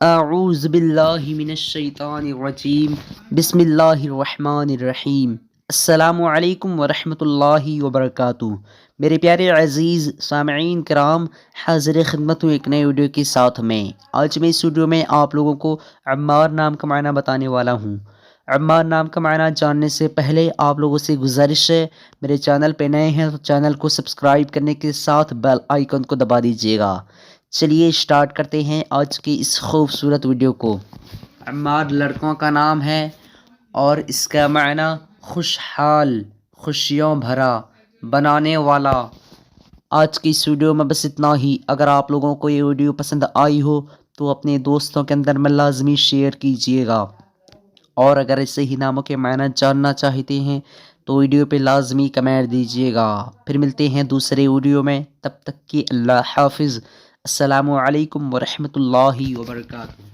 اعوذ باللہ من الشیطان الرجیم بسم اللہ الرحمن الرحیم۔ السلام علیکم ورحمۃ اللہ وبرکاتہ۔ میرے پیارے عزیز سامعین کرام، حاضر خدمت ہوں ایک نئے ویڈیو کے ساتھ میں۔ آج میں اس ویڈیو میں آپ لوگوں کو عمار نام کا معنی بتانے والا ہوں۔ عمار نام کا معنی جاننے سے پہلے آپ لوگوں سے گزارش ہے، میرے چینل پہ نئے ہیں تو چینل کو سبسکرائب کرنے کے ساتھ بیل آئیکن کو دبا دیجیے گا۔ چلیے سٹارٹ کرتے ہیں آج کی اس خوبصورت ویڈیو کو۔ عمار لڑکوں کا نام ہے اور اس کا معنی خوشحال، خوشیوں بھرا، بنانے والا۔ آج کی اس ویڈیو میں بس اتنا ہی۔ اگر آپ لوگوں کو یہ ویڈیو پسند آئی ہو تو اپنے دوستوں کے اندر میں لازمی شیئر کیجیے گا، اور اگر ایسے ہی ناموں کے معنی جاننا چاہتے ہیں تو ویڈیو پہ لازمی کمنٹ دیجیے گا۔ پھر ملتے ہیں دوسرے ویڈیو میں، تب تک کہ اللہ حافظ۔ السلام علیکم ورحمۃ اللہ وبرکاتہ۔